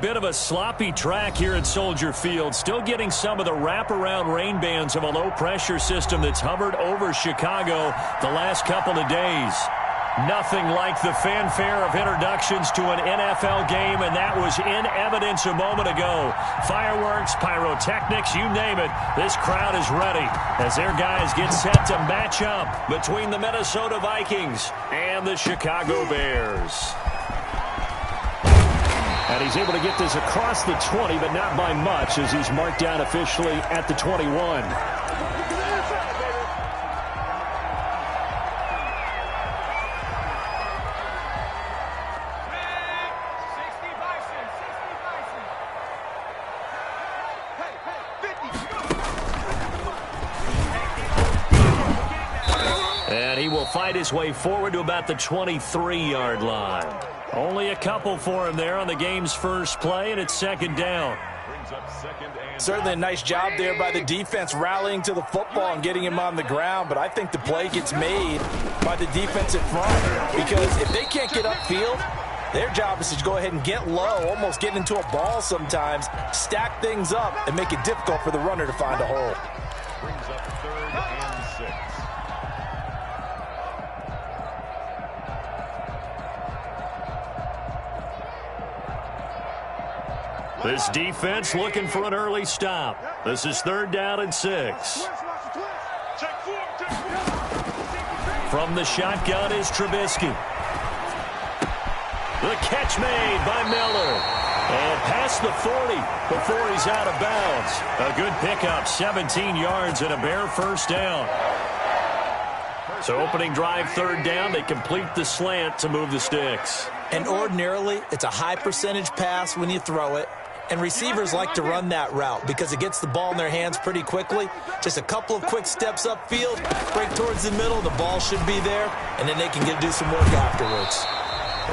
Bit of a sloppy track here at Soldier Field. Still getting some of the wraparound rain bands of a low-pressure system that's hovered over Chicago the last couple of days. Nothing like the fanfare of introductions to an NFL game, and that was in evidence a moment ago. Fireworks, pyrotechnics, you name it. This crowd is ready as their guys get set to match up between the Minnesota Vikings and the Chicago Bears. And he's able to get this across the 20, but not by much, as he's marked down officially at the 21. And he will fight his way forward to about the 23-yard line. Only a couple for him there on the game's first play, and it's second down. Certainly a nice job there by the defense rallying to the football and getting him on the ground, but I think the play gets made by the defensive front because if they can't get upfield, their job is to go ahead and get low, almost get into a ball sometimes, stack things up, and make it difficult for the runner to find a hole. Brings up 3rd and 6. This defense looking for an early stop. This is 3rd down and 6. From the shotgun is Trubisky. The catch made by Miller. And past the 40 before he's out of bounds. A good pickup, 17 yards and a Bear first down. So opening drive 3rd down, they complete the slant to move the sticks. And ordinarily, it's a high percentage pass when you throw it. And receivers like to run that route because it gets the ball in their hands pretty quickly. Just a couple of quick steps upfield, break towards the middle, the ball should be there, and then they can do some work afterwards.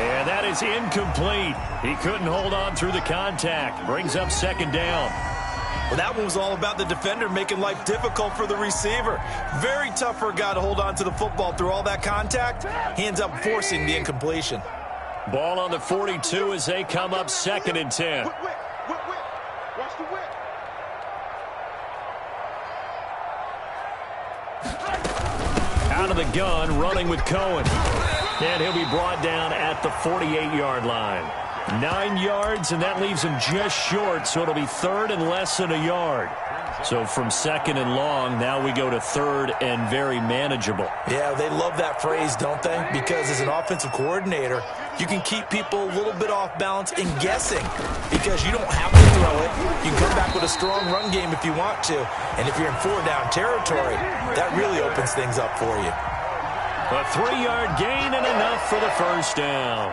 And that is incomplete. He couldn't hold on through the contact. Brings up second down. Well, that one was all about the defender making life difficult for the receiver. Very tough for a guy to hold on to the football through all that contact. He ends up forcing the incompletion. Ball on the 42 as they come up 2nd and 10. Out of the gun, running with Cohen. And he'll be brought down at the 48-yard line. 9 yards, and that leaves him just short, so it'll be 3rd and less than a yard. So from 2nd and long, now we go to 3rd and very manageable. Yeah, they love that phrase, don't they? Because as an offensive coordinator, you can keep people a little bit off balance in guessing because you don't have to throw it. You can come back with a strong run game if you want to. And if you're in 4-down territory, that really opens things up for you. A 3-yard gain and enough for the first down.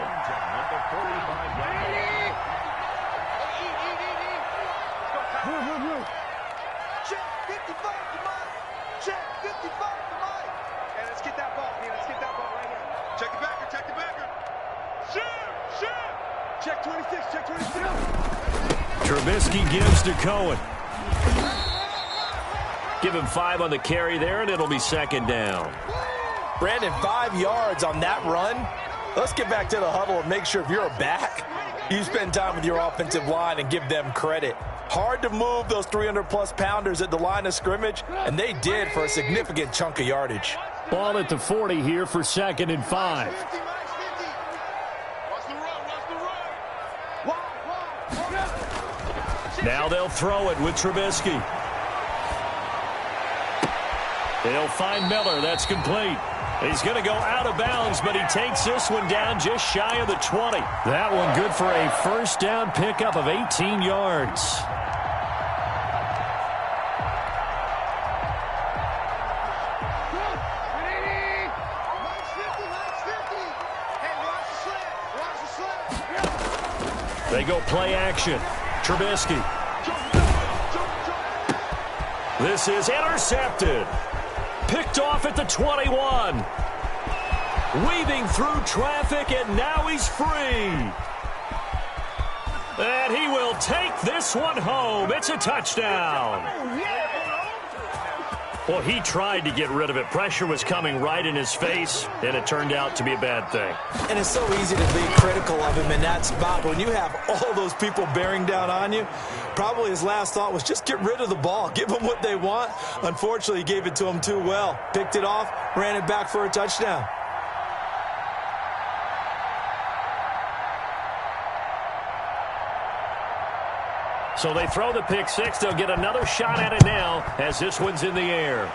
Trubisky gives to Cohen. Give him 5 on the carry there, and it'll be second down. Brandon, 5 yards on that run. Let's get back to the huddle and make sure if you're a back, you spend time with your offensive line and give them credit. Hard to move those 300-plus pounders at the line of scrimmage, and they did for a significant chunk of yardage. Ball at the 40 here for 2nd and 5. Now they'll throw it with Trubisky. They'll find Miller. That's complete. He's going to go out of bounds, but he takes this one down just shy of the 20. That one good for a first down pickup of 18 yards. They go play action. Trubisky. This is intercepted. Picked off at the 21. Weaving through traffic, and now he's free. And he will take this one home. It's a touchdown. Well, he tried to get rid of it. Pressure was coming right in his face, and it turned out to be a bad thing. And it's so easy to be critical of him in that spot. When you have all those people bearing down on you, probably his last thought was just get rid of the ball. Give them what they want. Unfortunately, he gave it to them too well. Picked it off, ran it back for a touchdown. So they throw the pick six. They'll get another shot at it now as this one's in the air.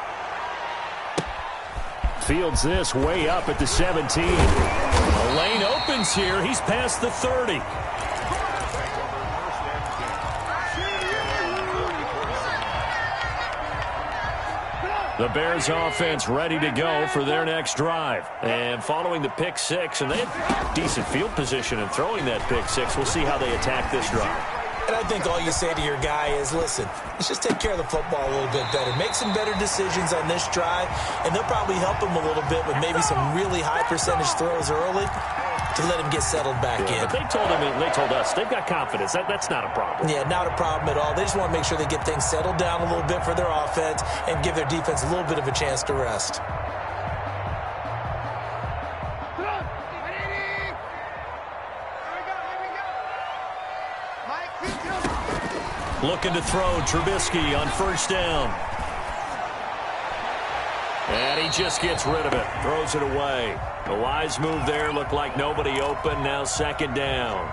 Fields this way up at the 17. The lane opens here. He's past the 30. The Bears offense ready to go for their next drive. And following the pick six, and they had decent field position in throwing that pick six. We'll see how they attack this drive. And I think all you say to your guy is, listen, let's just take care of the football a little bit better. Make some better decisions on this drive, and they'll probably help him a little bit with maybe some really high percentage throws early to let him get settled back in. But they told him, and they told us, they've got confidence. That's not a problem. Yeah, not a problem at all. They just want to make sure they get things settled down a little bit for their offense and give their defense a little bit of a chance to rest. Looking to throw, Trubisky on first down. And he just gets rid of it, throws it away. A wise move there, looked like nobody open, now second down.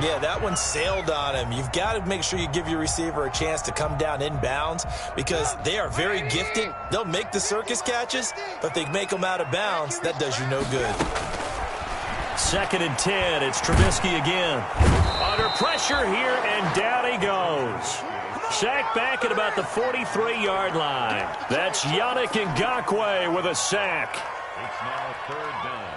Yeah, that one sailed on him. You've got to make sure you give your receiver a chance to come down inbounds because they are very gifted. They'll make the circus catches, but they make them out of bounds. That does you no good. 2nd and 10, it's Trubisky again. Under pressure here, and down he goes. Sacked back at about the 43-yard line. That's Yannick Ngakoue with a sack. It's now 3rd down.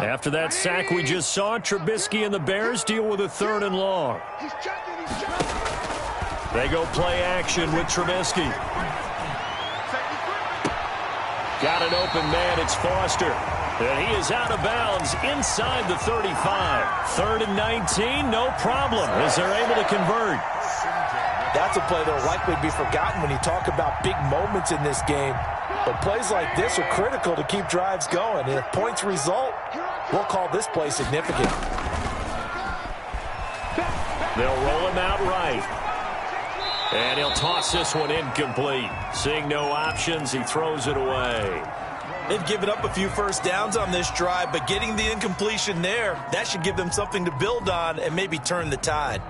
After that sack we just saw, Trubisky and the Bears deal with a 3rd and long. They go play action with Trubisky. Got an open man, it's Foster. And he is out of bounds inside the 35. 3rd and 19, no problem, as they're able to convert. That's a play that will likely be forgotten when you talk about big moments in this game. But plays like this are critical to keep drives going. And if points result, we'll call this play significant. They'll roll him out right. And he'll toss this one incomplete. Seeing no options, he throws it away. They've given up a few first downs on this drive, but getting the incompletion there, that should give them something to build on and maybe turn the tide.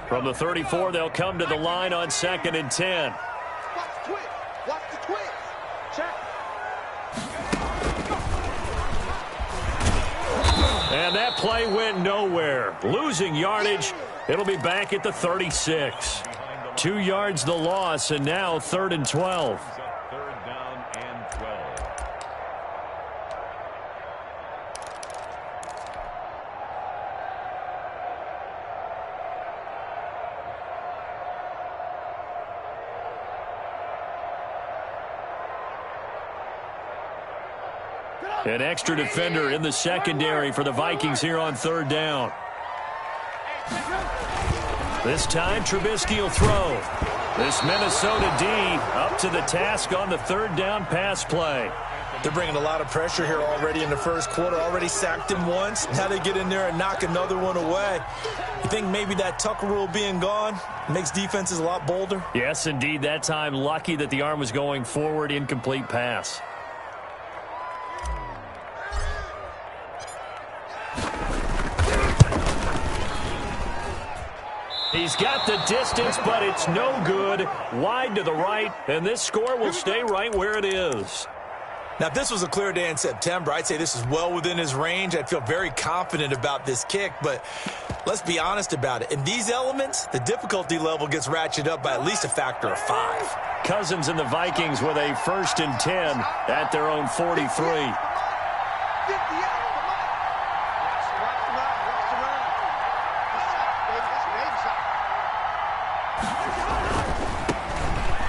From the 34, they'll come to the line on 2nd and 10. Watch the twist. Check. And that play went nowhere. Losing yardage. It'll be back at the 36. 2 yards the loss, and now 3rd and 12. 3rd down and 12. An extra defender in the secondary for the Vikings here on 3rd down. This time, Trubisky will throw. This Minnesota D up to the task on the 3rd down pass play. They're bringing a lot of pressure here already in the first quarter. Already sacked him once. Now they get in there and knock another one away. You think maybe that Tucker rule being gone makes defenses a lot bolder? Yes, indeed. That time, lucky that the arm was going forward. Incomplete pass. He's got the distance, but it's no good. Wide to the right, and this score will stay right where it is. Now, if this was a clear day in September, I'd say this is well within his range. I'd feel very confident about this kick, but let's be honest about it. In these elements, the difficulty level gets ratcheted up by at least a factor of 5. Cousins and the Vikings with a 1st and 10 at their own 43.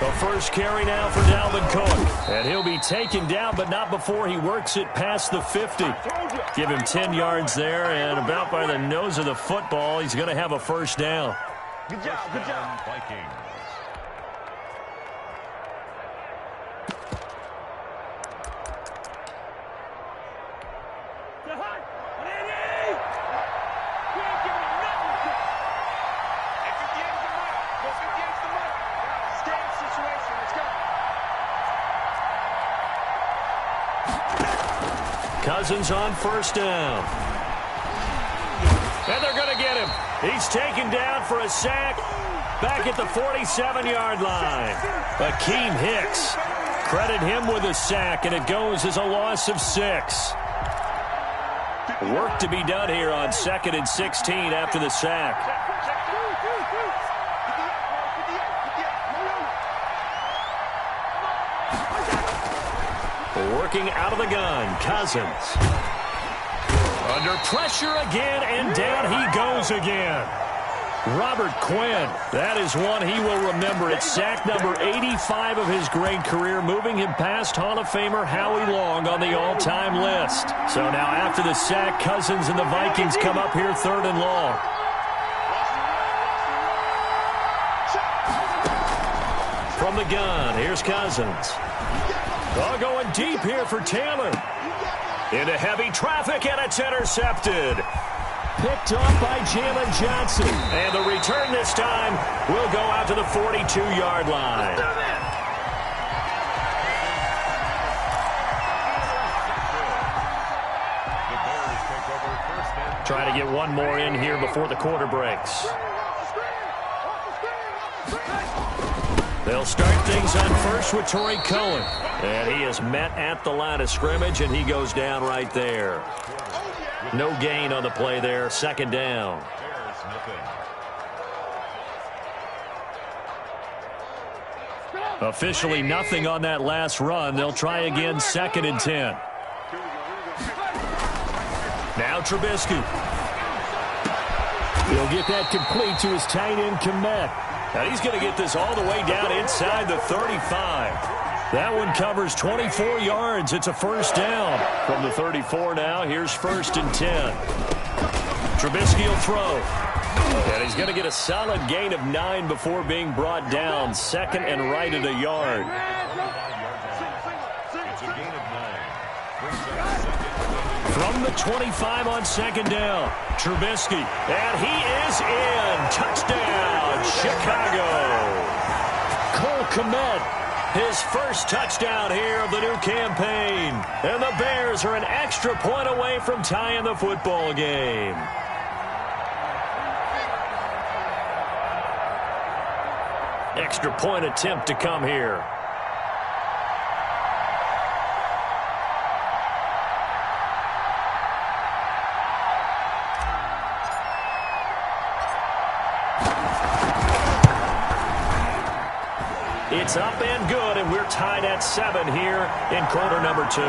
The first carry now for Dalvin Cook. And he'll be taken down, but not before he works it past the 50. Give him 10 yards there, and about by the nose of the football, he's going to have a first down. Good job, good job. Vikings. Cousins on first down. And they're going to get him. He's taken down for a sack back at the 47-yard line. Akeem Hicks. Credit him with a sack, and it goes as a loss of 6. Work to be done here on 2nd and 16 after the sack. Working out of the gun, Cousins. Under pressure again, and down he goes again. Robert Quinn, that is one he will remember. It's sack number 85 of his great career, moving him past Hall of Famer Howie Long on the all-time list. So now after the sack, Cousins and the Vikings come up here 3rd and long. From the gun, here's Cousins. Oh, going deep here for Taylor. Into heavy traffic, and it's intercepted. Picked off by Jalen Johnson. And the return this time will go out to the 42-yard line. Try to get one more in here before the quarter breaks. They'll start things on first with Torrey Cohen. And he is met at the line of scrimmage, and he goes down right there. No gain on the play there. 2nd down. Officially nothing on that last run. They'll try again 2nd and 10. Now Trubisky. He'll get that complete to his tight end, Komet. Now he's going to get this all the way down inside the 35. That one covers 24 yards. It's a first down. From the 34 now, here's 1st and 10. Trubisky will throw. And he's going to get a solid gain of 9 before being brought down. 2nd and right at a yard. From the 25 on 2nd down, Trubisky. And he is in. Touchdown, Chicago. Cole Kmet. His first touchdown here of the new campaign. And the Bears are an extra point away from tying the football game. Extra point attempt to come here. It's up and good, and we're tied at 7 here in quarter number 2.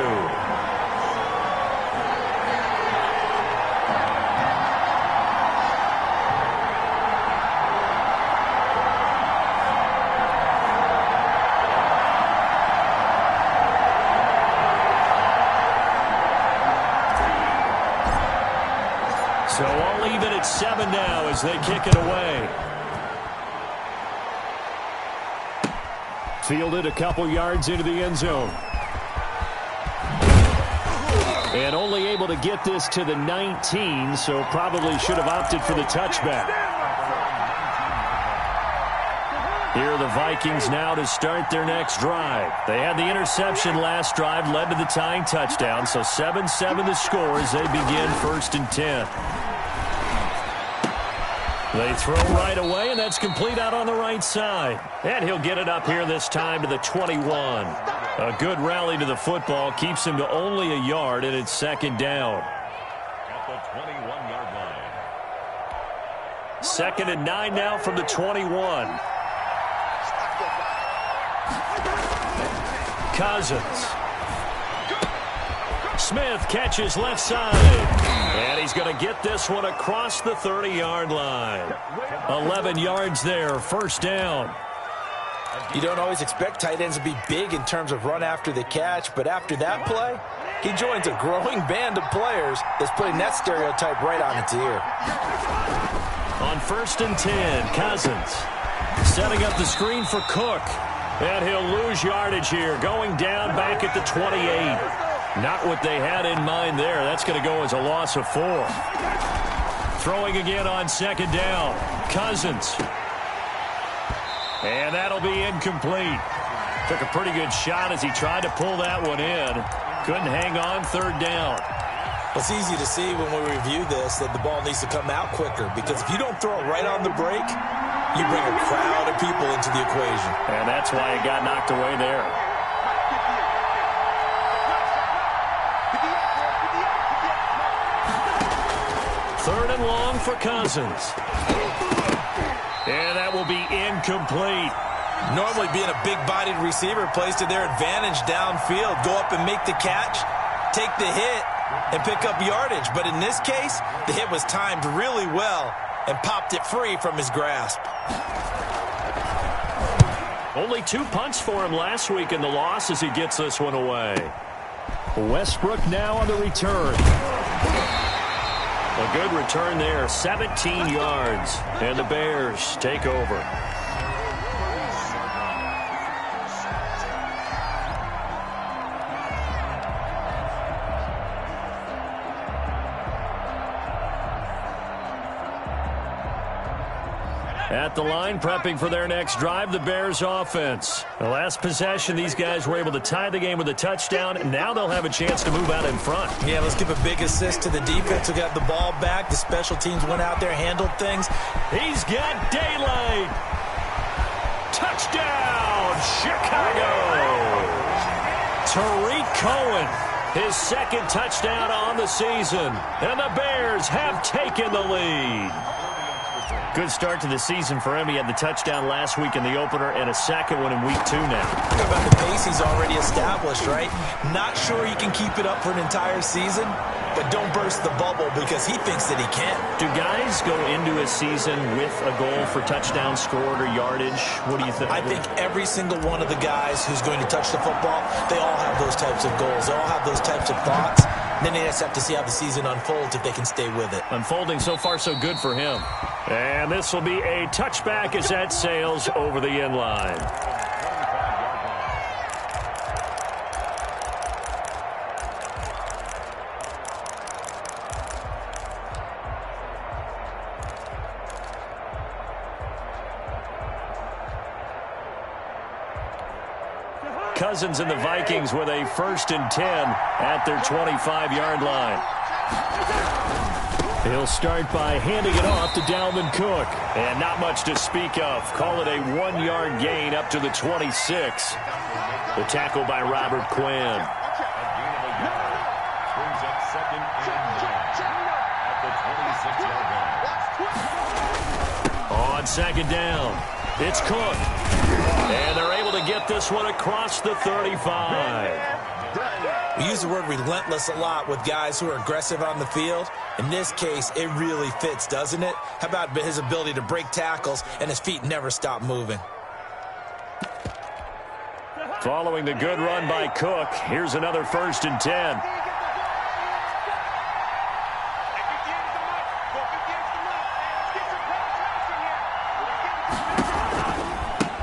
So all even at 7 now as they kick it away. Fielded a couple yards into the end zone. And only able to get this to the 19, so probably should have opted for the touchback. Here are the Vikings now to start their next drive. They had the interception last drive, led to the tying touchdown, so 7-7 the score as they begin 1st and 10. They throw right away, and that's complete out on the right side. And he'll get it up here this time to the 21. A good rally to the football keeps him to only a yard, and it's 2nd down. At the 21-yard line. 2nd and 9 now from the 21. Cousins. Smith catches left side. And he's going to get this one across the 30-yard line. 11 yards there, 1st down. You don't always expect tight ends to be big in terms of run after the catch, but after that play, he joins a growing band of players that's putting that stereotype right on its ear. On 1st and 10, Cousins setting up the screen for Cook. And he'll lose yardage here, going down back at the 28. Not what they had in mind there. That's going to go as a loss of 4. Throwing again on 2nd down. Cousins. And that'll be incomplete. Took a pretty good shot as he tried to pull that one in. Couldn't hang on 3rd down. It's easy to see when we review this that the ball needs to come out quicker, because if you don't throw it right on the break, you bring a crowd of people into the equation. And that's why it got knocked away there. Third and long for Cousins. And that will be incomplete. Normally being a big-bodied receiver plays to their advantage downfield. Go up and make the catch, take the hit, and pick up yardage. But in this case, the hit was timed really well and popped it free from his grasp. Only 2 punts for him last week in the loss as he gets this one away. Westbrook now on the return. A good return there, 17 yards. And the Bears take over. At the line, prepping for their next drive, the Bears offense. The last possession, these guys were able to tie the game with a touchdown. Now they'll have a chance to move out in front. Yeah, let's give a big assist to the defense who got the ball back. The special teams went out there, handled things. He's got daylight. Touchdown, Chicago. Tariq Cohen, his 2nd touchdown on the season. And the Bears have taken the lead. Good start to the season for him. He had the touchdown last week in the opener and a 2nd one in week 2 now. Think about the pace he's already established, right? Not sure he can keep it up for an entire season, but don't burst the bubble because he thinks that he can. Do guys go into a season with a goal for touchdown scored or yardage? What do you think? I think every single one of the guys who's going to touch the football, they all have those types of goals. They all have those types of thoughts. Then they just have to see how the season unfolds if they can stay with it. Unfolding so far so good for him. And this will be a touchback as that sails over the end line. Cousins and the Vikings with a 1st and 10 at their 25-yard line. He'll start by handing it off to Dalvin Cook. And not much to speak of. Call it a 1-yard gain up to the 26. The tackle by Robert Quinn. Brings up 2nd and 9 at the 26-yard line. On 2nd down, it's Cook. And they're able to get this one across the 35. We use the word relentless a lot with guys who are aggressive on the field. In this case, it really fits, doesn't it? How about his ability to break tackles and his feet never stop moving? Following the good run by Cook, here's another 1st and 10.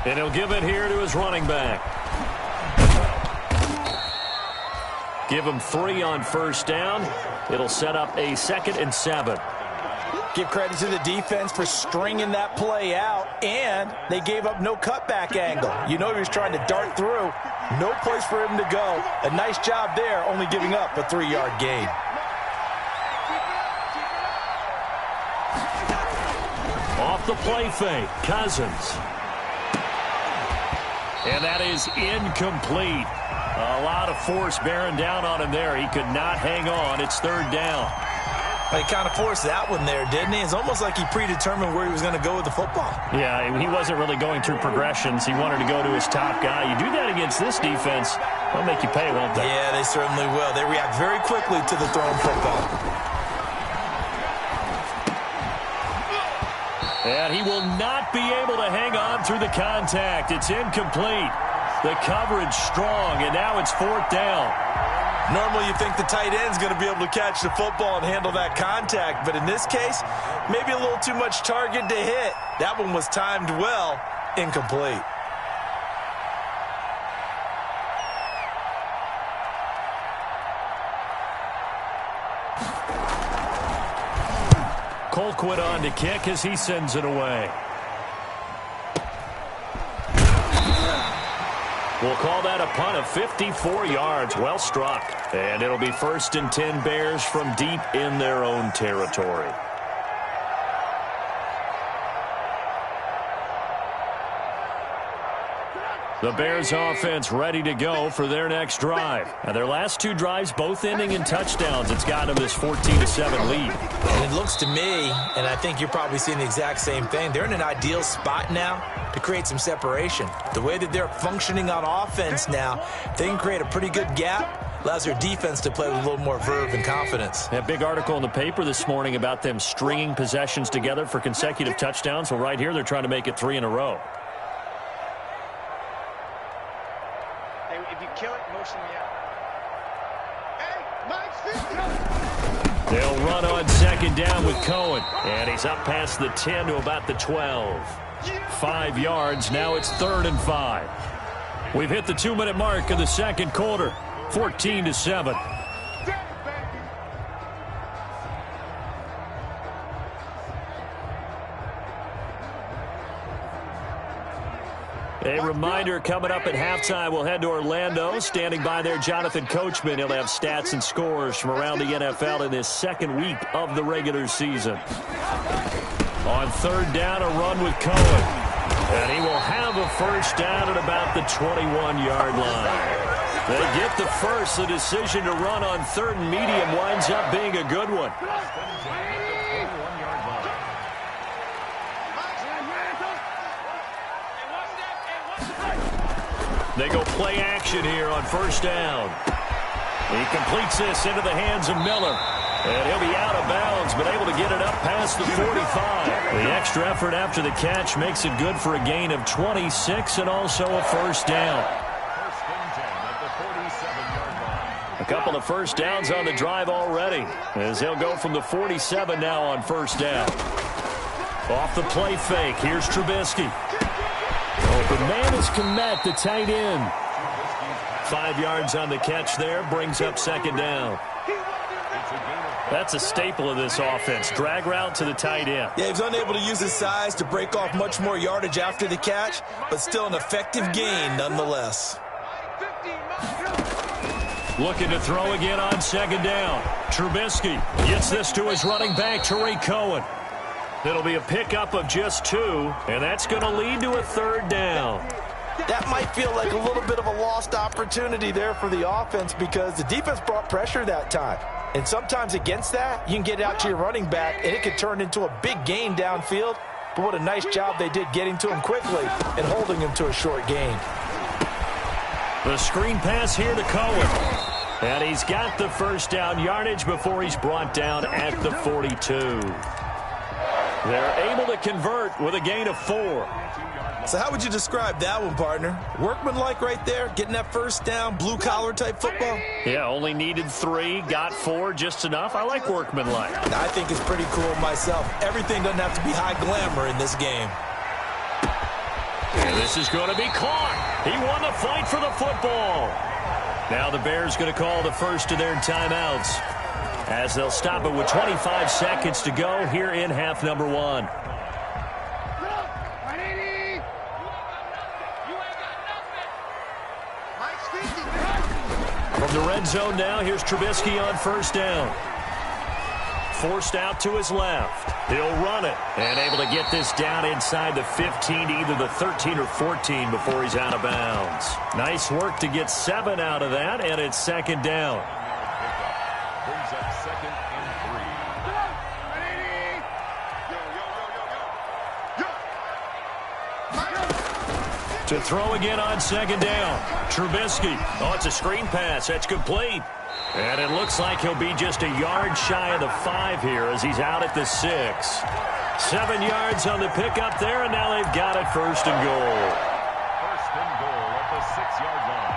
And he'll give it here to his running back. Give him 3 on 1st down. It'll set up a 2nd and 7. Give credit to the defense for stringing that play out, and they gave up no cutback angle. You know he was trying to dart through. No place for him to go. A nice job there, only giving up a 3-yard gain. Off the play fake, Cousins. And that is incomplete. A lot of force bearing down on him there. He could not hang on. It's 3rd down. He kind of forced that one there, didn't he? It's almost like he predetermined where he was going to go with the football. Yeah, he wasn't really going through progressions. He wanted to go to his top guy. You do that against this defense, they'll make you pay, won't they? Yeah, they certainly will. They react very quickly to the thrown football. And he will not be able to hang on through the contact. It's incomplete. The coverage strong, and now it's 4th down. Normally you think the tight end's going to be able to catch the football and handle that contact, but in this case, maybe a little too much target to hit. That one was timed well, incomplete. Colquitt on to kick as he sends it away. We'll call that a punt of 54 yards. Well struck. And it'll be 1st and 10 Bears from deep in their own territory. The Bears offense ready to go for their next drive. Now, their last 2 drives both ending in touchdowns. It's gotten them this 14-7 lead. And it looks to me, and I think you're probably seeing the exact same thing, they're in an ideal spot now to create some separation. The way that they're functioning on offense now, they can create a pretty good gap. Allows their defense to play with a little more verve and confidence. A big article in the paper this morning about them stringing possessions together for consecutive touchdowns. Well, right here, they're trying to make it 3 in a row. Kill it, motion me out. Hey, they'll run on 2nd down with Cohen. And he's up past the 10 to about the 12. 5 yards, now it's 3rd and 5. We've hit the 2-minute mark of the 2nd quarter. 14-7. A reminder, coming up at halftime, we'll head to Orlando. Standing by there, Jonathan Coachman. He'll have stats and scores from around the NFL in this 2nd week of the regular season. On 3rd down, a run with Cohen. And he will have a 1st down at about the 21-yard line. They get the first. The decision to run on 3rd and medium winds up being a good one. They go play action here on 1st down. He completes this into the hands of Miller. And he'll be out of bounds, but able to get it up past the 45. The extra effort after the catch makes it good for a gain of 26 and also a 1st down. A couple of 1st downs on the drive already, as they'll go from the 47 now on 1st down. Off the play fake, here's Trubisky. Open man is Kmet, the tight end. 5 yards on the catch there, brings up 2nd down. That's a staple of this offense. Drag route to the tight end. Yeah, he was unable to use his size to break off much more yardage after the catch, but still an effective gain nonetheless. Looking to throw again on 2nd down. Trubisky gets this to his running back, Tariq Cohen. It'll be a pickup of just 2, and that's going to lead to a 3rd down. That might feel like a little bit of a lost opportunity there for the offense because the defense brought pressure that time. And sometimes against that, you can get out to your running back, and it could turn into a big gain downfield. But what a nice job they did getting to him quickly and holding him to a short gain. The screen pass here to Cohen. And he's got the 1st down yardage before he's brought down at the 42. They're able to convert with a gain of 4. So how would you describe that one, partner? Workmanlike right there, getting that 1st down, blue-collar type football? Yeah, only needed 3, got 4, just enough. I like workmanlike. I think it's pretty cool myself. Everything doesn't have to be high glamour in this game. And this is going to be caught. He won the fight for the football. Now the Bears going to call the first of their timeouts, as they'll stop it with 25 seconds to go here in half number 1. From the red zone now, here's Trubisky on 1st down. Forced out to his left. He'll run it and able to get this down inside the 15, either the 13 or 14 before he's out of bounds. Nice work to get 7 out of that, and it's 2nd down. Brings up 2nd and 3. To throw again on 2nd down. Trubisky. Oh, it's a screen pass. That's complete. And it looks like he'll be just a yard shy of the 5 here as he's out at the 6. 7 yards on the pickup there, and now they've got it first and goal. First and goal at the 6-yard line.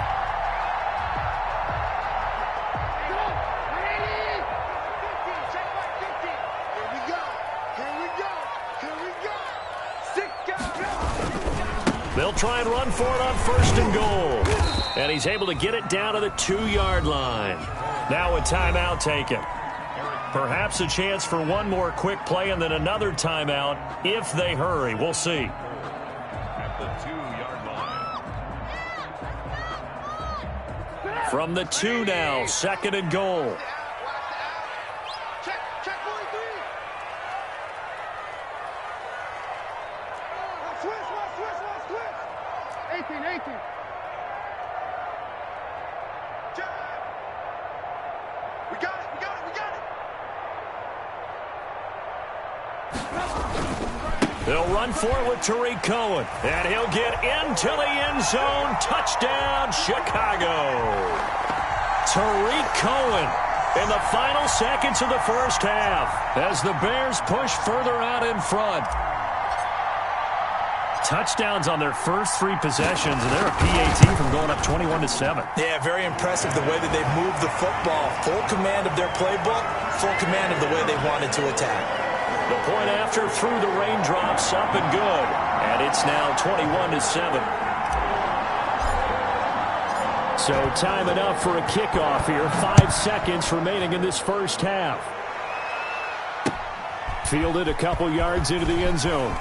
Check my 50. Here we go. Here we go. Here we go. 6 yards. They'll try and run for it on first and goal. And he's able to get it down to the 2-yard line. Now a timeout taken. Perhaps a chance for one more quick play and then another timeout if they hurry. We'll see. At the 2-yard line. From the 2 now, second and goal. Check 43. Switch. 18. Check. We got it. They'll run for it with Tariq Cohen. And he'll get into the end zone. Touchdown, Chicago. Tariq Cohen in the final seconds of the first half as the Bears push further out in front. Touchdowns on their first 3 possessions, and they're a PAT from going up 21-7. Yeah, very impressive the way that they've moved the football. Full command of their playbook, full command of the way they wanted to attack. The point after through the raindrops, up and good. And it's now 21-7. So time enough for a kickoff here. 5 seconds remaining in this first half. Fielded a couple yards into the end zone.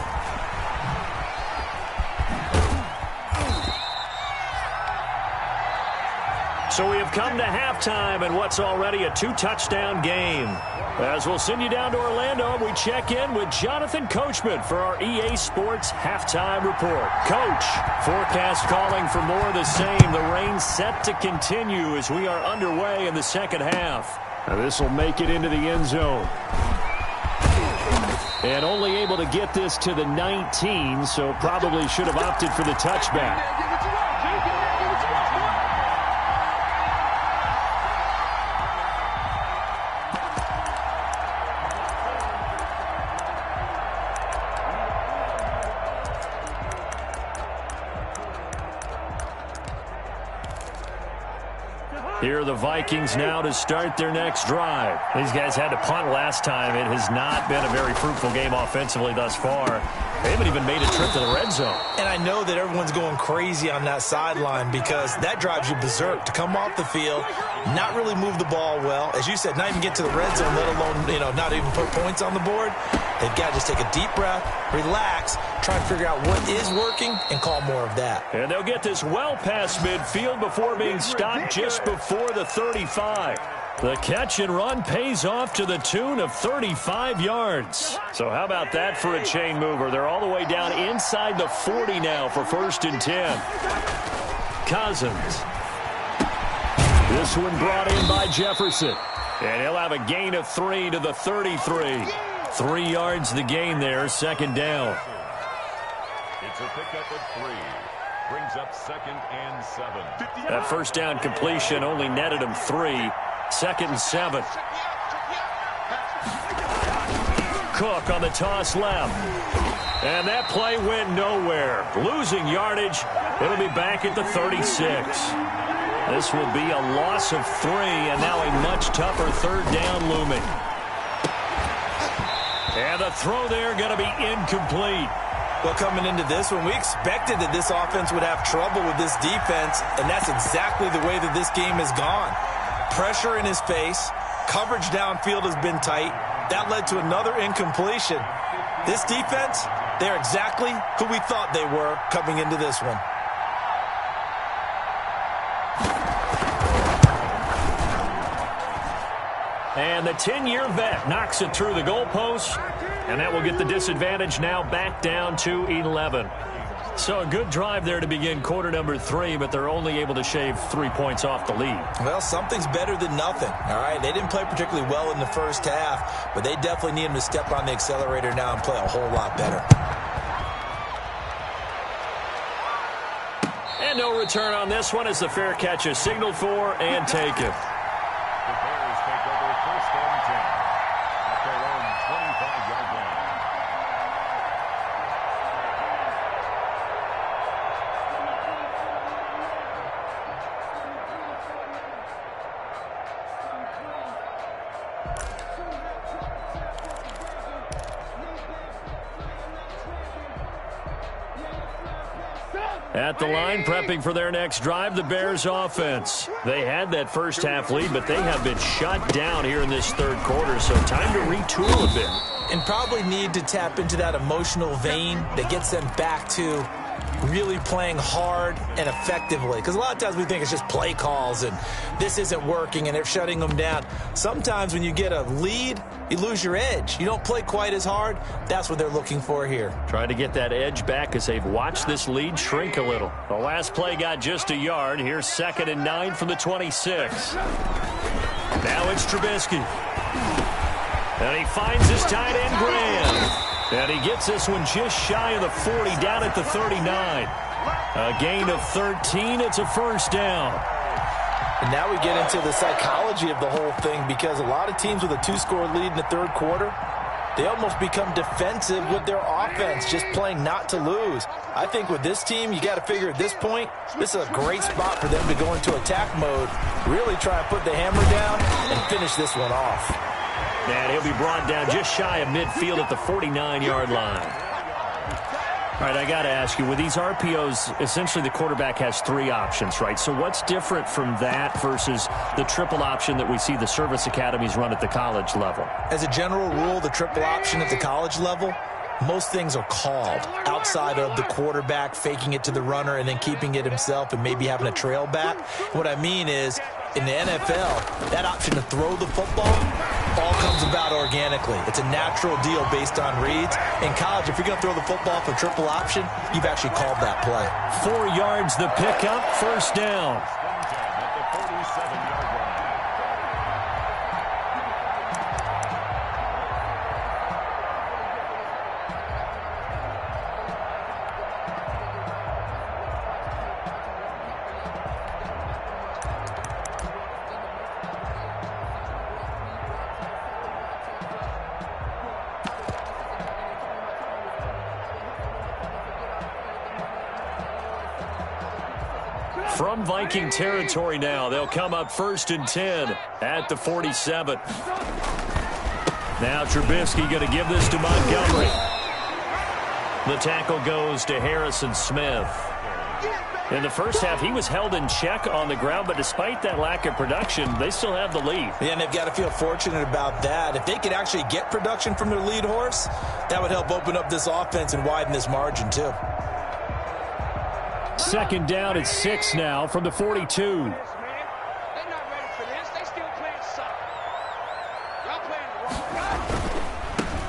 So we have come to halftime in what's already a 2-touchdown game. As we'll send you down to Orlando, we check in with Jonathan Coachman for our EA Sports Halftime Report. Coach, forecast calling for more of the same. The rain set to continue as we are underway in the second half. Now this will make it into the end zone. And only able to get this to the 19, so probably should have opted for the touchback. Here are the Vikings now to start their next drive. These guys had to punt last time. It has not been a very fruitful game offensively thus far. They haven't even made a trip to the red zone. And I know that everyone's going crazy on that sideline because that drives you berserk to come off the field, not really move the ball well. As you said, not even get to the red zone, let alone, not even put points on the board. They've got to just take a deep breath, relax, try and figure out what is working, and call more of that. And they'll get this well past midfield before being stopped just before the 35. The catch and run pays off to the tune of 35 yards. So how about that for a chain mover? They're all the way down inside the 40 now for first and 10. Cousins. This one brought in by Jefferson. And he'll have a gain of 3 to the 33. 3 yards the gain there, second down. It's a pickup of 3. Brings up 2nd and 7. That first down completion only netted him 3. 2nd and 7. Cook on the toss left. And that play went nowhere. Losing yardage. It'll be back at the 36. This will be a loss of 3, and now a much tougher third down looming. And the throw there going to be incomplete. Well, coming into this one, we expected that this offense would have trouble with this defense, and that's exactly the way that this game has gone. Pressure in his face, coverage downfield has been tight. That led to another incompletion. This defense, they're exactly who we thought they were coming into this one. And the 10-year vet knocks it through the goalpost, and that will get the disadvantage now back down to 11. So a good drive there to begin quarter number 3, but they're only able to shave 3 points off the lead. Well, something's better than nothing, all right? They didn't play particularly well in the first half, but they definitely need them to step on the accelerator now and play a whole lot better. And no return on this one as the fair catch is signaled for and taken. The Bears take over 1st and 10 at their own 25-yard line. At the line, prepping for their next drive, the Bears offense. They had that first half lead, but they have been shut down here in this third quarter, so time to retool a bit. And probably need to tap into that emotional vein that gets them back to really playing hard and effectively. Because a lot of times we think it's just play calls and this isn't working and they're shutting them down. Sometimes when you get a lead, you lose your edge. You don't play quite as hard. That's what they're looking for here. Trying to get that edge back as they've watched this lead shrink a little. The last play got just a yard. Here's 2nd and 9 from the 26. Now it's Trubisky. And he finds his tight end, Graham. And he gets this one just shy of the 40, down at the 39. A gain of 13. It's a first down. And now we get into the psychology of the whole thing, because a lot of teams with a 2-score lead in the third quarter, they almost become defensive with their offense, just playing not to lose. I think with this team, you got to figure at this point, this is a great spot for them to go into attack mode, really try and put the hammer down and finish this one off. And he'll be brought down just shy of midfield at the 49-yard line. All right, I got to ask you, with these RPOs, essentially the quarterback has 3 options, right? So what's different from that versus the triple option that we see the service academies run at the college level? As a general rule, the triple option at the college level, most things are called outside of the quarterback faking it to the runner and then keeping it himself and maybe having a trail back. What I mean is, in the NFL, that option to throw the football all comes about organically. It's a natural deal based on reads. In college, if you're going to throw the football for triple option, you've actually called that play. 4 yards the pickup, first down. From Viking territory now, they'll come up 1st and 10 at the 47. Now Trubisky going to give this to Montgomery. The tackle goes to Harrison Smith. In the first half, he was held in check on the ground, but despite that lack of production, they still have the lead. Yeah, and they've got to feel fortunate about that. If they could actually get production from their lead horse, that would help open up this offense and widen this margin too. 2nd down at 6 now from the 42. They're not ready for this. They still playing suck. Y'all playing the wrong guy.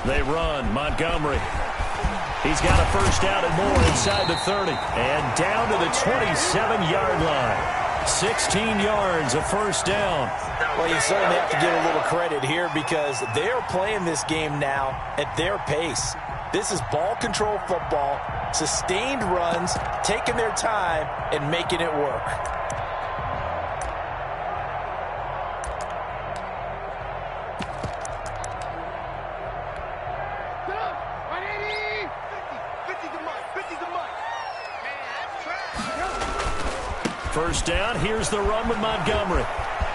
They run. Montgomery. He's got a first down and more inside the 30. And down to the 27-yard line. 16 yards, a first down. Well, you certainly have to give a little credit here because they're playing this game now at their pace. This is ball control football, sustained runs, taking their time, and making it work. First down, here's the run with Montgomery.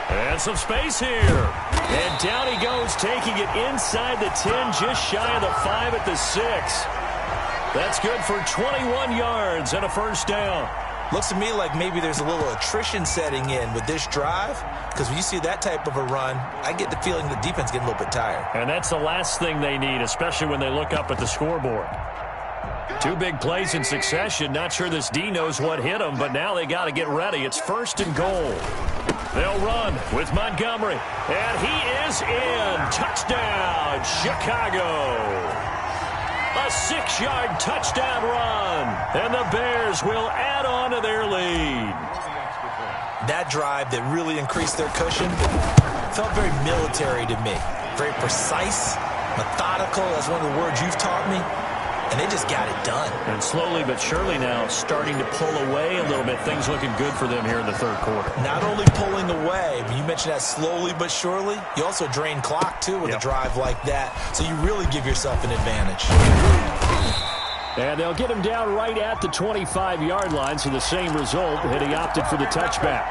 And some space here. And down he goes, taking it inside the 10, just shy of the 5 at the 6. That's good for 21 yards and a first down. Looks to me like maybe there's a little attrition setting in with this drive, because when you see that type of a run, I get the feeling the defense getting a little bit tired. And that's the last thing they need, especially when they look up at the scoreboard. 2 big plays in succession. Not sure this D knows what hit them, but now they got to get ready. It's 1st and goal. They'll run with Montgomery. And he is in. Touchdown, Chicago. A 6-yard touchdown run. And the Bears will add on to their lead. That drive that really increased their cushion felt very military to me. Very precise, methodical. That's one of the words you've taught me. And they just got it done. And slowly but surely now starting to pull away a little bit. Things looking good for them here in the third quarter. Not only pulling away, but you mentioned that slowly but surely. You also drain clock, too, with a drive like that. So you really give yourself an advantage. And they'll get him down right at the 25-yard line. So the same result, and he opted for the touchback.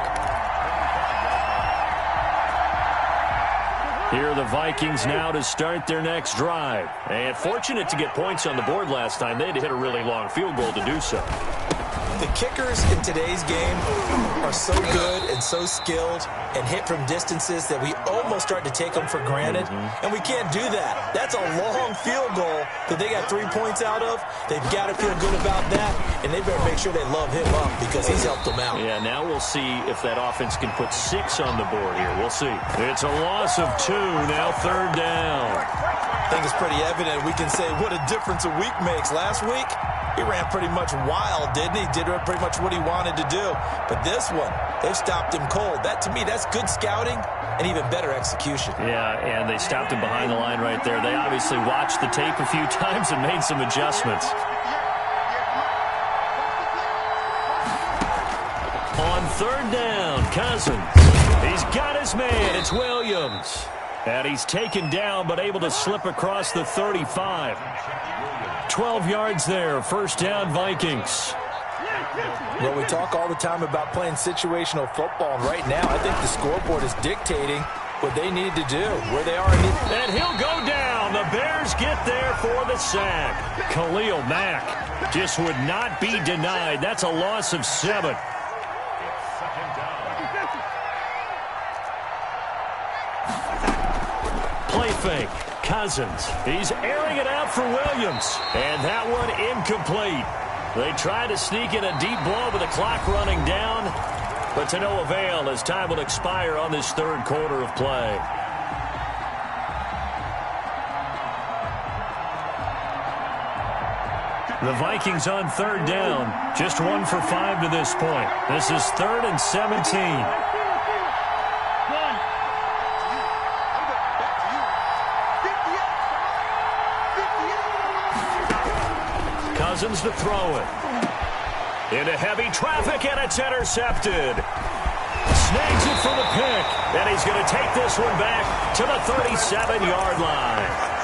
Here are the Vikings now to start their next drive. And fortunate to get points on the board last time. They had to hit a really long field goal to do so. The kickers in today's game are so good and so skilled and hit from distances that we almost start to take them for granted. And we can't do that. That's a long field goal that they got 3 points out of. They've got to feel good about that, and they better make sure they love him up because he's helped them out. Yeah, now we'll see if that offense can put 6 on the board here. We'll see. It's a loss of 2, now third down. I think it's pretty evident. We can say what a difference a week makes. Last week, he ran pretty much wild, didn't he? Did pretty much what he wanted to do. But this one, they've stopped him cold. That, to me, that's good scouting and even better execution. Yeah, and they stopped him behind the line right there. They obviously watched the tape a few times and made some adjustments. On third down, Cousins. He's got his man. It's Williams. And he's taken down but able to slip across the 35. 12 yards there. First down, Vikings. Well, we talk all the time about playing situational football, and right now I think the scoreboard is dictating what they need to do, where they are. And he'll go down. The Bears get there for the sack. Khalil Mack just would not be denied. That's a loss of 7. Play fake. Cousins. He's airing it out for Williams. And that one incomplete. They try to sneak in a deep blow with the clock running down, but to no avail as time will expire on this third quarter of play. The Vikings on third down, just 1 for 5 to this point. This is 3rd and 17. Cousins to throw it. Into heavy traffic, and it's intercepted. Snags it for the pick, and he's going to take this one back to the 37-yard line.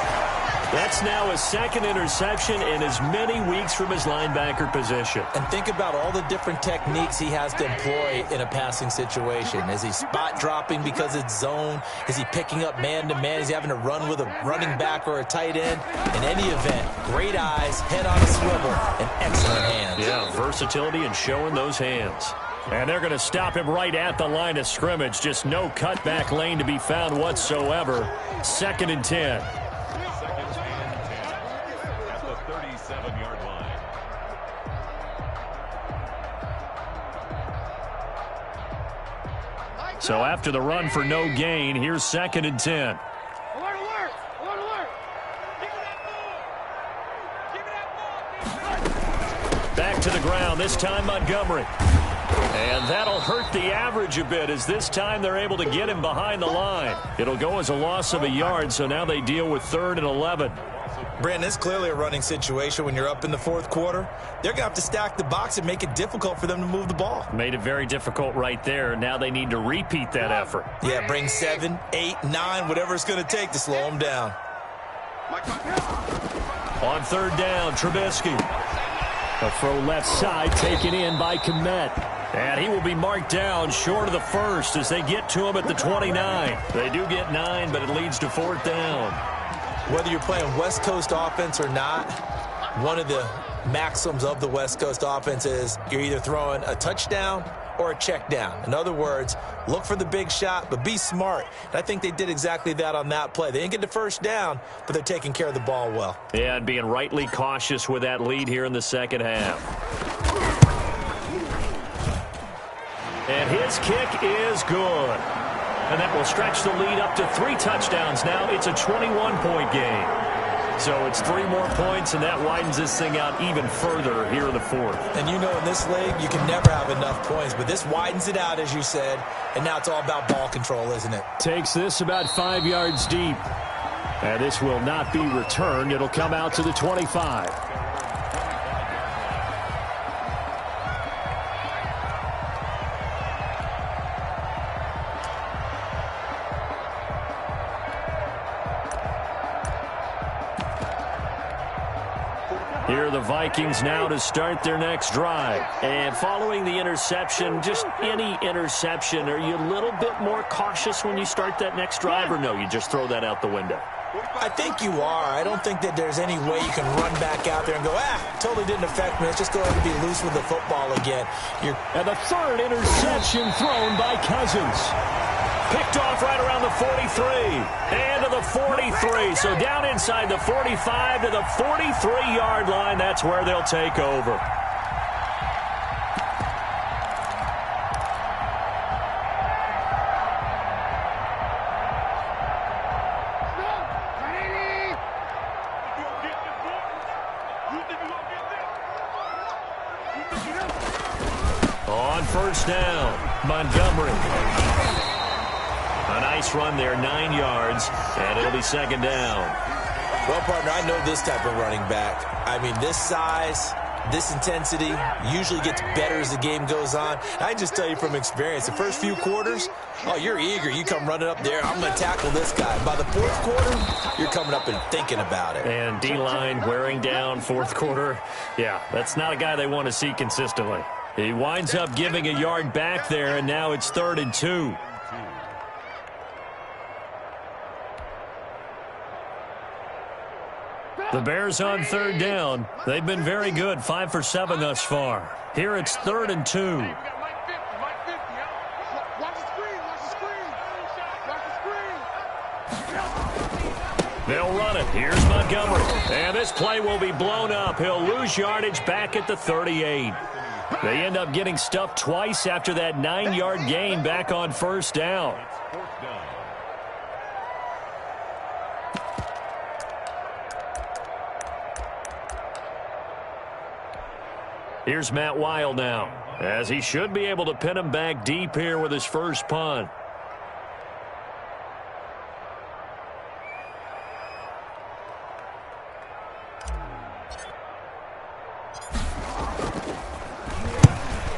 That's now his second interception in as many weeks from his linebacker position. And think about all the different techniques he has to employ in a passing situation. Is he spot dropping because it's zone? Is he picking up man-to-man? Is he having to run with a running back or a tight end? In any event, great eyes, head on a swivel, and excellent hands. Yeah, versatility and showing those hands. And they're going to stop him right at the line of scrimmage. Just no cutback lane to be found whatsoever. 2nd and 10. So after the run for no gain, here's 2nd and 10. Back to the ground, this time Montgomery. And that'll hurt the average a bit as this time they're able to get him behind the line. It'll go as a loss of a yard, so now they deal with 3rd and 11. Brandon, it's clearly a running situation when you're up in the 4th quarter. They're going to have to stack the box and make it difficult for them to move the ball. Made it very difficult right there. Now they need to repeat that effort. Yeah, bring 7, 8, 9, whatever it's going to take to slow them down. On third down, Trubisky. A throw left side taken in by Kmet. And he will be marked down short of the first as they get to him at the 29. They do get 9, but it leads to 4th down. Whether you're playing West Coast offense or not, one of the maxims of the West Coast offense is you're either throwing a touchdown or a check down. In other words, look for the big shot, but be smart. And I think they did exactly that on that play. They didn't get the first down, but they're taking care of the ball well. Yeah, and being rightly cautious with that lead here in the second half. And his kick is good. And that will stretch the lead up to 3 touchdowns now. It's a 21-point game. So it's 3 more points, and that widens this thing out even further here in the 4th. And you know in this league, you can never have enough points, but this widens it out, as you said, and now it's all about ball control, isn't it? Takes this about 5 yards deep. And this will not be returned. It'll come out to the 25. Here are the Vikings now to start their next drive. And following the interception, just any interception, are you a little bit more cautious when you start that next drive, or no, you just throw that out the window? I think you are. I don't think that there's any way you can run back out there and go, totally didn't affect me. Let's just go ahead and be loose with the football again. And the third interception thrown by Cousins. Picked off right around the 43. And to the 43. So down inside the 45 to the 43-yard line. That's where they'll take over. On first down, Montgomery. A nice run there, 9 yards, and it'll be second down. Well, partner, I know this type of running back. I mean, this size, this intensity usually gets better as the game goes on. I just tell you from experience, the first few quarters, you're eager. You come running up there, I'm going to tackle this guy. By the fourth quarter, you're coming up and thinking about it. And D-line wearing down fourth quarter. Yeah, that's not a guy they want to see consistently. He winds up giving a yard back there, and now it's 3rd and 2. The Bears on 3rd down. They've been very good, 5 for 7 thus far. Here it's 3rd and 2. They'll run it. Here's Montgomery. And this play will be blown up. He'll lose yardage back at the 38. They end up getting stuffed twice after that 9-yard gain back on first down. Here's Matt Weil now, as he should be able to pin him back deep here with his first punt.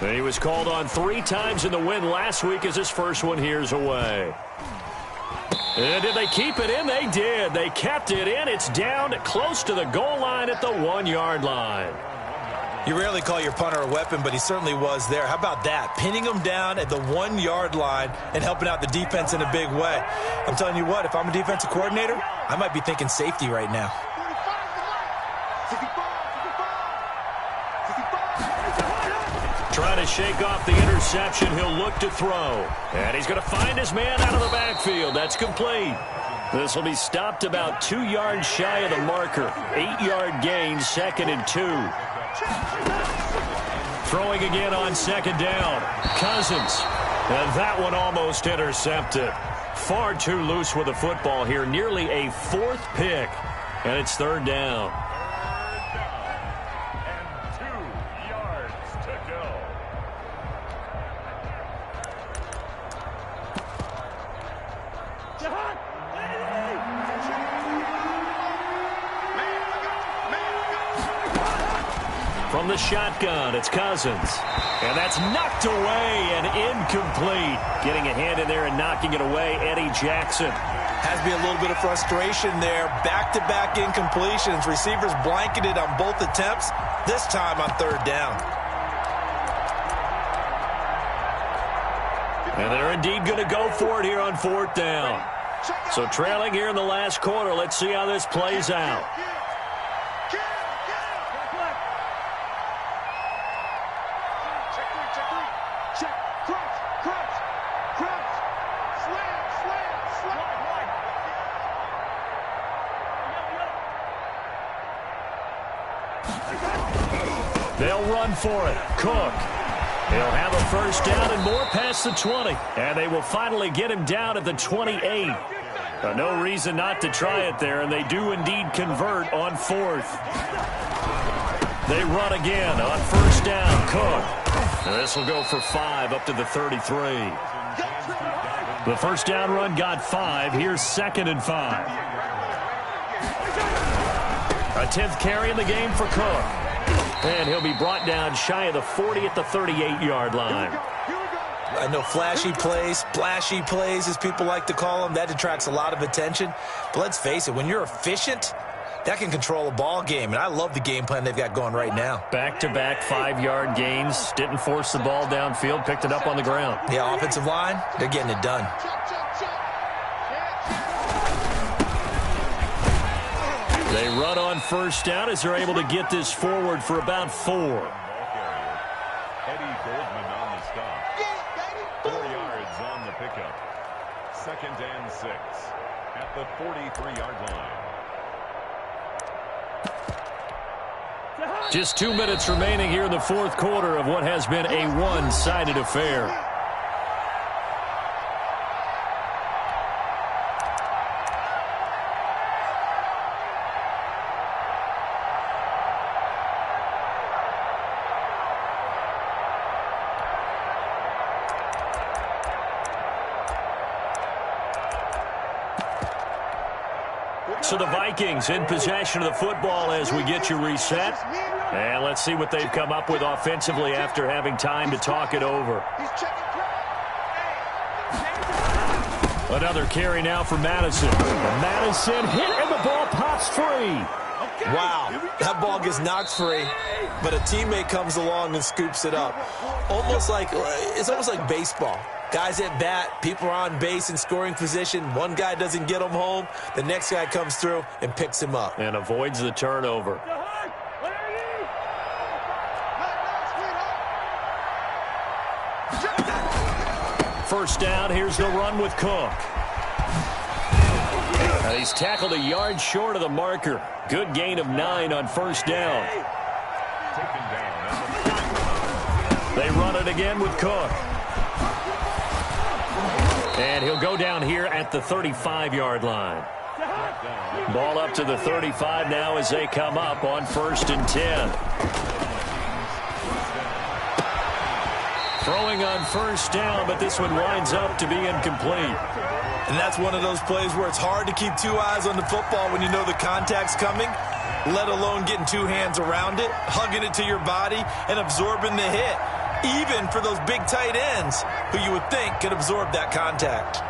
He was called on 3 times in the win last week as his first one here's away. And did they keep it in? They did. They kept it in. It's down close to the goal line at the 1-yard line. You rarely call your punter a weapon, but he certainly was there. How about that? Pinning him down at the 1-yard line and helping out the defense in a big way. I'm telling you what, if I'm a defensive coordinator, I might be thinking safety right now. Trying to shake off the interception. He'll look to throw. And he's going to find his man out of the backfield. That's complete. This will be stopped about 2 yards shy of the marker. 8-yard gain, 2nd and 2. Throwing again on 2nd down. Cousins. And that one almost intercepted. Far too loose with the football here. Nearly a 4th pick. And it's 3rd down. From the shotgun, it's Cousins. And that's knocked away and incomplete. Getting a hand in there and knocking it away, Eddie Jackson. Has to be a little bit of frustration there. Back-to-back incompletions. Receivers blanketed on both attempts, this time on 3rd down. And they're indeed going to go for it here on 4th down. So trailing here in the last quarter. Let's see how this plays out. They'll run for it. Cook. He'll have a first down and more past the 20. And they will finally get him down at the 28. No reason not to try it there, and they do indeed convert on 4th. They run again on first down. Cook. And this will go for 5 up to the 33. The first down run got 5. Here's 2nd and 5. A 10th carry in the game for Cook. And he'll be brought down shy of the 40 at the 38-yard line. I know flashy plays, splashy plays, as people like to call them, that attracts a lot of attention. But let's face it, when you're efficient, that can control a ball game, and I love the game plan they've got going right now. Back-to-back 5-yard gains. Didn't force the ball downfield. Picked it up on the ground. Yeah, offensive line, they're getting it done. They run on first down as they're able to get this forward for about 4. Eddie Goldman on the stop. 4 yards on the pickup. 2nd and 6 at the 43-yard line. Just 2 minutes remaining here in the fourth quarter of what has been a one-sided affair. So the Vikings in possession of the football as we get you reset. And let's see what they've come up with offensively after having time to talk it over. Another carry now for Madison. Madison hit and the ball pops free. Wow, that ball gets knocked free, but a teammate comes along and scoops it up. It's almost like baseball. Guys at bat, people are on base in scoring position. One guy doesn't get him home. The next guy comes through and picks him up. And avoids the turnover. First down, here's the run with Cook. And he's tackled a yard short of the marker. Good gain of 9 on first down. They run it again with Cook. And he'll go down here at the 35-yard line. Ball up to the 35 now as they come up on 1st and 10. Throwing on first down, but this one winds up to be incomplete. And that's one of those plays where it's hard to keep 2 eyes on the football when you know the contact's coming, let alone getting 2 hands around it, hugging it to your body, and absorbing the hit. Even for those big tight ends who you would think could absorb that contact.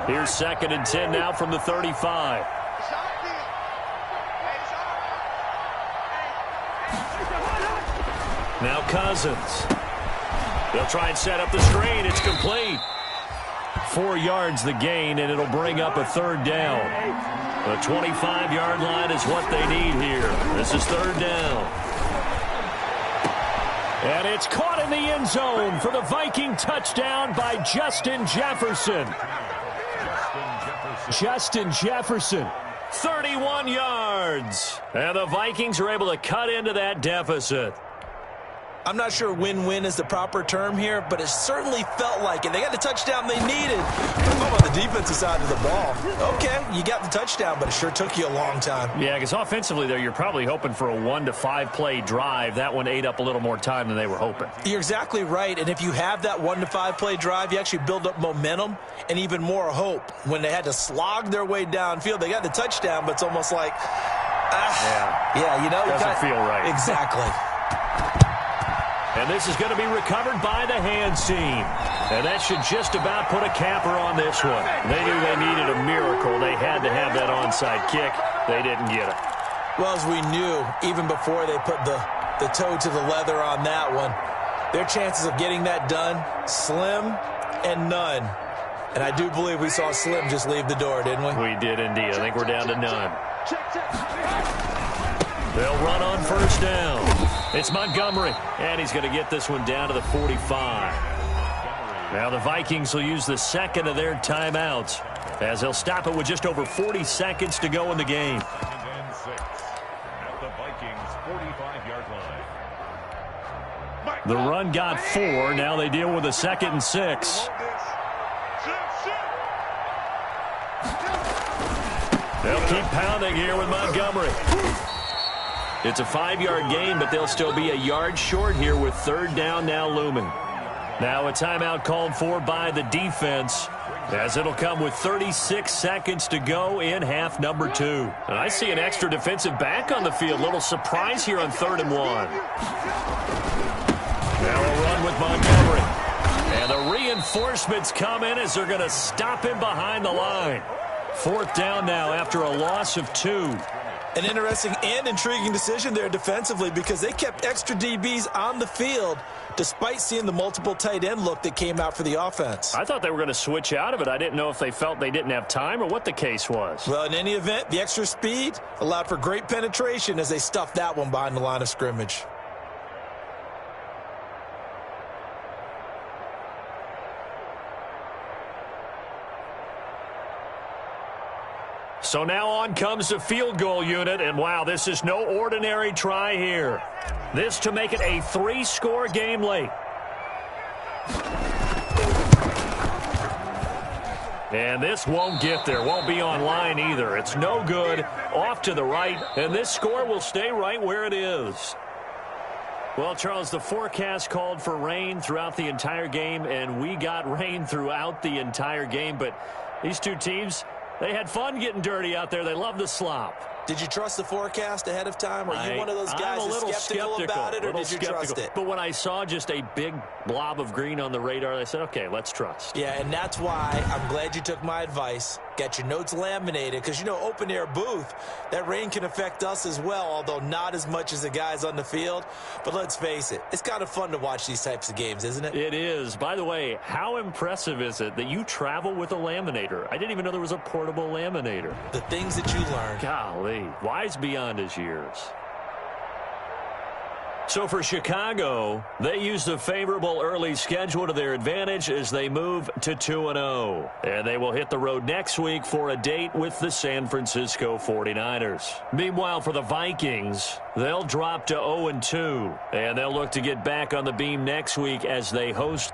Here's 2nd and 10 now from the 35. Now Cousins. They'll try and set up the screen. It's complete. 4 yards the gain, and it'll bring up a 3rd down. The 25-yard line is what they need here. This is 3rd down. And it's caught in the end zone for the Viking touchdown by Justin Jefferson. Justin Jefferson, 31 yards. And the Vikings are able to cut into that deficit. I'm not sure win-win is the proper term here, but it certainly felt like it. They got the touchdown they needed. But on the defensive side of the ball, okay, you got the touchdown, but it sure took you a long time. Yeah, because offensively, though, you're probably hoping for a 1 to 5 play drive. That one ate up a little more time than they were hoping. You're exactly right, and if you have that 1 to 5 play drive, you actually build up momentum and even more hope. When they had to slog their way downfield, they got the touchdown, but it's almost like, doesn't feel right. Exactly. And this is going to be recovered by the hands team. And that should just about put a capper on this one. They knew they needed a miracle. They had to have that onside kick. They didn't get it. Well, as we knew, even before they put the toe to the leather on that one, their chances of getting that done, slim and none. And I do believe we saw Slim just leave the door, didn't we? We did indeed. I think we're down to none. They'll run on first down. It's Montgomery, and he's going to get this one down to the 45. Now the Vikings will use the 2nd of their timeouts as they'll stop it with just over 40 seconds to go in the game. And 6 at the Vikings 45-yard line. The run got 4. Now they deal with a 2nd and 6. They'll keep pounding here with Montgomery. It's a 5-yard gain, but they'll still be a yard short here with 3rd down now looming. Now a timeout called for by the defense, as it'll come with 36 seconds to go in half number 2. And I see an extra defensive back on the field. Little surprise here on 3rd and 1. Now a run with Montgomery. And the reinforcements come in as they're going to stop him behind the line. Fourth down now after a loss of 2. An interesting and intriguing decision there defensively because they kept extra DBs on the field despite seeing the multiple tight end look that came out for the offense. I thought they were going to switch out of it. I didn't know if they felt they didn't have time or what the case was. Well, in any event, the extra speed allowed for great penetration as they stuffed that one behind the line of scrimmage. So now on comes the field goal unit, and wow, this is no ordinary try here. This to make it a 3-score game late. And this won't get there, won't be online either. It's no good, off to the right, and this score will stay right where it is. Well, Charles, the forecast called for rain throughout the entire game, and we got rain throughout the entire game, but these two teams, they had fun getting dirty out there. They love the slop. Did you trust the forecast ahead of time? Are you one of those guys that's skeptical about it, or did you trust it? But when I saw just a big blob of green on the radar, I said, okay, let's trust. Yeah, and that's why I'm glad you took my advice. Get your notes laminated because, you know, open-air booth, that rain can affect us as well, although not as much as the guys on the field. But let's face it, it's kind of fun to watch these types of games, isn't it? It is. By the way, how impressive is it that you travel with a laminator? I didn't even know there was a portable laminator. The things that you learn. Golly, wise beyond his years. So for Chicago, they use the favorable early schedule to their advantage as they move to 2-0. And they will hit the road next week for a date with the San Francisco 49ers. Meanwhile, for the Vikings, they'll drop to 0-2. And they'll look to get back on the beam next week as they host